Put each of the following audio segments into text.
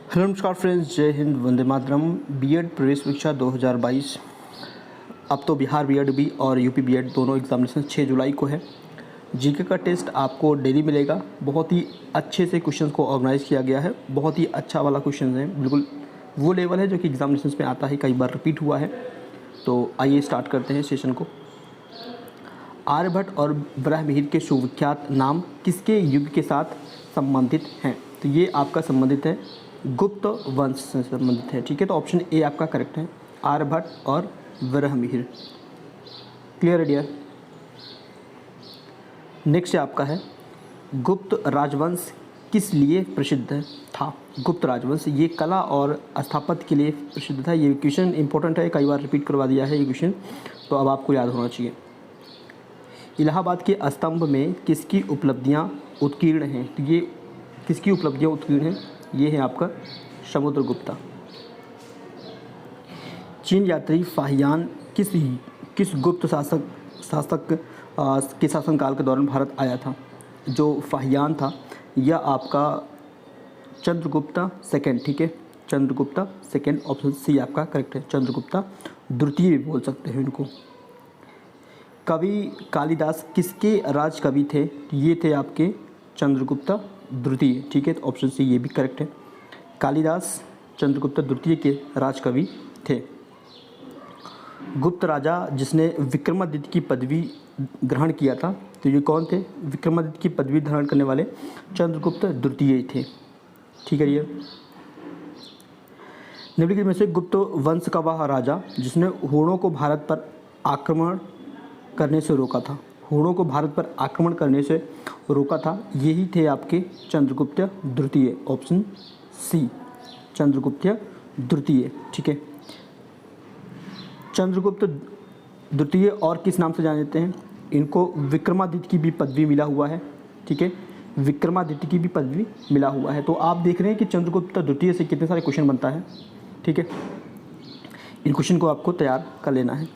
Hello नमस्कार friends, जय Hind, Vande Mataram. BEd प्रवेश परीक्षा 2022। अब तो बिहार बीएड भी और यूपी बीएड दोनों एग्जामिनेशन 6 जुलाई को है। जीके का टेस्ट आपको डेली मिलेगा। बहुत ही अच्छे से क्वेश्चंस को ऑर्गेनाइज किया गया है। बहुत ही अच्छा वाला क्वेश्चन है, बिल्कुल वो लेवल है जो कि एग्जामिनेशन में आता है, कई बार रिपीट हुआ है। तो आइए स्टार्ट करते हैं सेशन को। आर्यभट्ट और ब्रह्ममिहिर के सुविख्यात नाम किसके युग के साथ संबंधित हैं? तो ये आपका संबंधित है गुप्त वंश से संबंधित है। ठीक है, तो ऑप्शन ए आपका करेक्ट है, आर्यभट्ट और ब्रह्ममिहिर। क्लियर है डियर? नेक्स्ट आपका है गुप्त राजवंश किस लिए प्रसिद्ध था? गुप्त राजवंश ये कला और स्थापत्य के लिए प्रसिद्ध था। ये क्वेश्चन इंपॉर्टेंट है, कई बार रिपीट करवा दिया है ये क्वेश्चन, तो अब आपको याद होना चाहिए। इलाहाबाद के स्तंभ में किसकी उपलब्धियां उत्कीर्ण हैं? तो ये किसकी उपलब्धियां उत्कीर्ण हैं? ये है आपका समुद्रगुप्ता। चीन यात्री फाहियान किस गुप्त शासक के शासनकाल के दौरान भारत आया था? जो फाहियान था यह आपका चंद्रगुप्ता सेकेंड। ठीक है, चंद्रगुप्ता सेकेंड, ऑप्शन सी आपका करेक्ट है। चंद्रगुप्ता द्वितीय भी बोल सकते हैं इनको। कवि कालिदास किसके राज कवि थे? ये थे आपके चंद्रगुप्ता द्वितीय। ठीक है, तो ऑप्शन सी ये भी करेक्ट है। कालिदास चंद्रगुप्ता द्वितीय के राज कवि थे। गुप्त राजा जिसने विक्रमादित्य की पदवी ग्रहण किया था, तो ये कौन थे? विक्रमादित्य की पदवी धारण करने वाले चंद्रगुप्त द्वितीय थे। ठीक है, ये निम्नलिखित में से गुप्त वंश का वह राजा जिसने हूणों को भारत पर आक्रमण करने से रोका था। हूणों को भारत पर आक्रमण करने से रोका था, यही थे आपके चंद्रगुप्त द्वितीय। ऑप्शन सी चंद्रगुप्त द्वितीय। ठीक है, चंद्रगुप्त द्वितीय और किस नाम से जाने जाते हैं? इनको विक्रमादित्य की भी पदवी मिला हुआ है। ठीक है, विक्रमादित्य की भी पदवी मिला हुआ है। तो आप देख रहे हैं कि चंद्रगुप्त द्वितीय से कितने सारे क्वेश्चन बनता है। ठीक है, इन क्वेश्चन को आपको तैयार कर लेना है।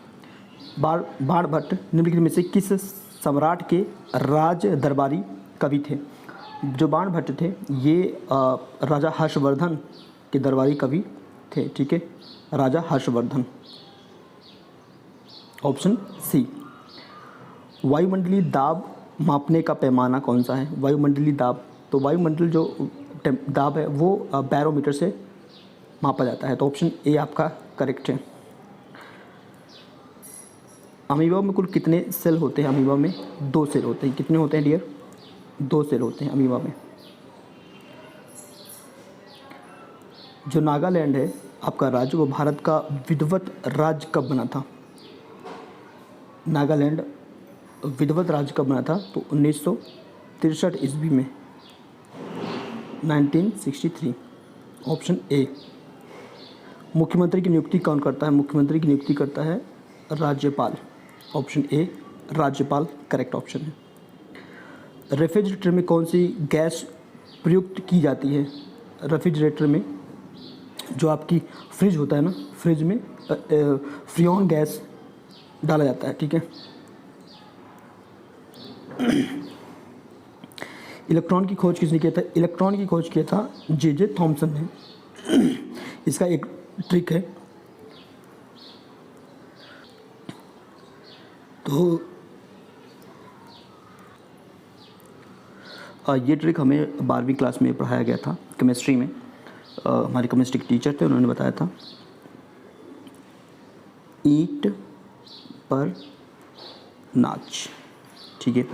बाणभट्ट निम्नलिखित में से किस सम्राट के राज दरबारी कवि थे? जो बाणभट्ट थे ये राजा हर्षवर्धन के दरबारी कवि थे। ठीक है, राजा हर्षवर्धन। Option C. वायुमंडलीय दाब मापने का पैमाना कौन सा है? वायुमंडलीय दाब, तो वायुमंडल जो दाब है वो बैरोमीटर से मापा जाता है। तो ऑप्शन ए आपका करेक्ट है। अमीबा में कुल कितने सेल होते हैं? अमीबा में 2 सेल होते हैं। कितने होते हैं डियर? 2 सेल होते हैं अमीबा में। जो नागालैंड है आपका राज्य, वो भारत का विधिवत राज्य कब बना था? नागालैंड विधिवत राज्य कब बना था? तो 1963 ईस्वी में, 1963। Option A. मुख्यमंत्री की नियुक्ति कौन करता है? मुख्यमंत्री की नियुक्ति करता है राज्यपाल। ऑप्शन ए राज्यपाल करेक्ट ऑप्शन है। रेफ्रिजरेटर में कौन सी गैस प्रयुक्त की जाती है? रेफ्रिजरेटर में जो आपकी फ्रिज होता है ना, फ्रिज में फ्रियोन गैस डाला जाता है। ठीक है, इलेक्ट्रॉन की खोज किसने किया था? इलेक्ट्रॉन की खोज किया था जे थॉमसन ने। इसका एक ट्रिक है, तो ये ट्रिक हमें 12वीं क्लास में पढ़ाया गया था केमिस्ट्री में। हमारे केमिस्ट्री के टीचर थे, उन्होंने बताया था। ईंट पर नाच। ठीक है,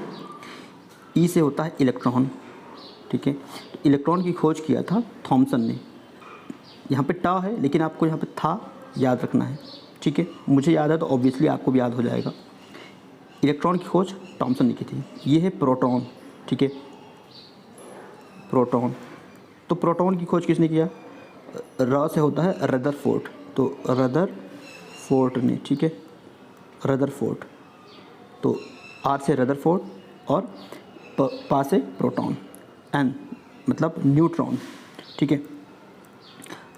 ई से होता है इलेक्ट्रॉन। ठीक है, तो इलेक्ट्रॉन की खोज किया था थॉमसन ने। यहाँ पे टा है, लेकिन आपको यहाँ पे था याद रखना है। ठीक है, मुझे याद है तो ऑब्वियसली आपको भी याद हो जाएगा। इलेक्ट्रॉन की खोज थॉमसन ने की थी। ये है प्रोटॉन। ठीक है, प्रोटॉन। तो प्रोटॉन की खोज किसने किया? र से होता है रदरफोर्ड, तो रदरफोर्ड ने। ठीक है, रदरफोर्ड। तो आर से रदरफोर्ड और पा से प्रोटॉन, एन मतलब न्यूट्रॉन। ठीक है,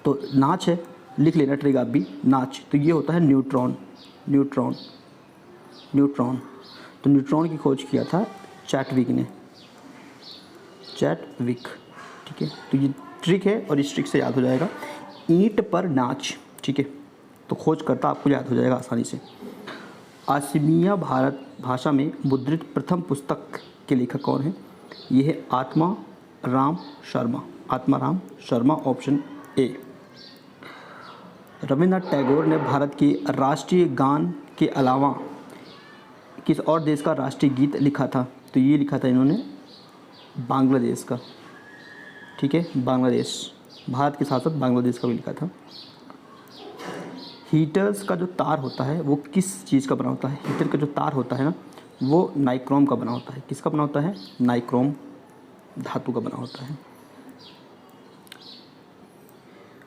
तो नाच है, लिख लेना ट्रिक आप भी, नाच। तो ये होता है न्यूट्रॉन। तो न्यूट्रॉन की खोज किया था चैटविक ने। ठीक है, तो ये ट्रिक है और इस ट्रिक से याद हो जाएगा। ईंट पर नाच, ठीक है, तो खोज करता आपको याद हो जाएगा आसानी से। असमिया भारत भाषा में मुद्रित प्रथम पुस्तक के लेखक कौन है? ये है आत्माराम शर्मा। Atmaram Sharma, option A. रविन्द्रनाथ टैगोर ने भारत के राष्ट्रीय गान के अलावा किस और देश का राष्ट्रीय गीत लिखा था? तो ये लिखा था इन्होंने बांग्लादेश का, ठीक है, बांग्लादेश। भारत के साथ साथ बांग्लादेश का भी लिखा था। हीटर्स का जो तार होता है वो किस चीज़ का बना होता है? हीटर का जो तार होता है ना, वो नाइक्रोम का बना होता है। किसका बना होता है? नाइक्रोम धातु का बना होता है।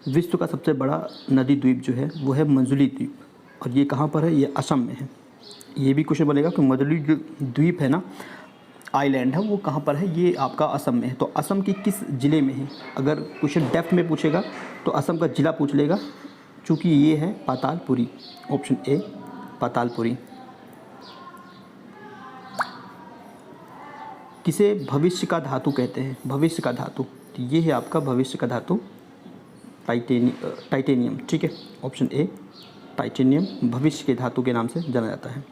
विश्व का सबसे बड़ा नदी द्वीप जो है वो है मंजुली द्वीप, और ये कहाँ पर है? ये असम में है। ये भी क्वेश्चन बनेगा कि मंजुली जो द्वीप है ना, आइलैंड है, वो कहाँ पर है? ये आपका असम में है। तो असम के किस ज़िले में है? अगर क्वेश्चन डेप्थ में पूछेगा तो असम का ज़िला पूछ लेगा, चूँकि ये है पातालपुरी, ऑप्शन ए पातालपुरी। किसे भविष्य का धातु कहते हैं? भविष्य का धातु, तो ये है आपका भविष्य का धातु टाइटेनियम, ठीक है, ऑप्शन ए टाइटेनियम भविष्य के धातु के नाम से जाना जाता है।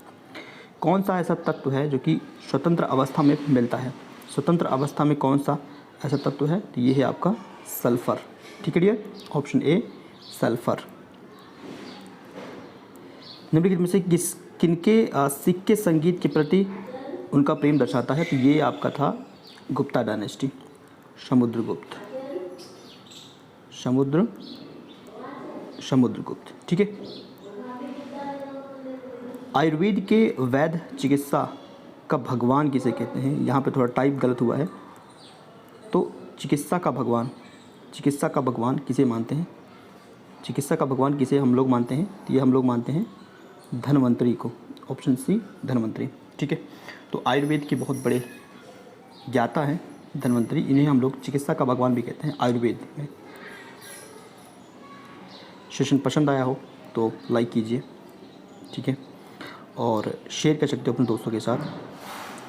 कौन सा ऐसा तत्व है जो कि स्वतंत्र अवस्था में मिलता है? स्वतंत्र अवस्था में कौन सा ऐसा तत्व है? तो ये है आपका सल्फर, ठीक है डियर, ऑप्शन ए सल्फर। निम्नलिखित में से किनके सिक्के संगीत के प्रति उनका प्रेम दर्शाता है? तो ये आपका था गुप्ता डायनेस्टी, समुद्रगुप्त, समुद्रगुप्त, ठीक है। आयुर्वेद के वैद्य चिकित्सा का भगवान किसे कहते हैं? यहाँ पे थोड़ा टाइप गलत हुआ है, तो चिकित्सा का भगवान किसे मानते हैं? चिकित्सा का भगवान किसे हम लोग मानते हैं? तो ये हम लोग मानते हैं धन्वंतरी को, ऑप्शन सी धन्वंतरी, ठीक है। तो आयुर्वेद के बहुत बड़े ज्ञाता हैं धन्वंतरी, इन्हें हम लोग चिकित्सा का भगवान भी कहते हैं आयुर्वेद में। सेशन पसंद आया हो तो लाइक कीजिए, ठीक है, और शेयर कर सकते हो अपने दोस्तों के साथ।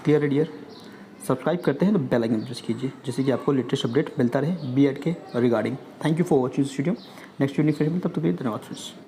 क्लियर है डियर? सब्सक्राइब करते हैं तो बेल आइकन प्रेस कीजिए, जिससे कि आपको लेटेस्ट अपडेट मिलता रहे बीएड के regarding. Thank you for watching this video. Next video फिर तब तक के लिए धन्यवाद फ्रेंड्स।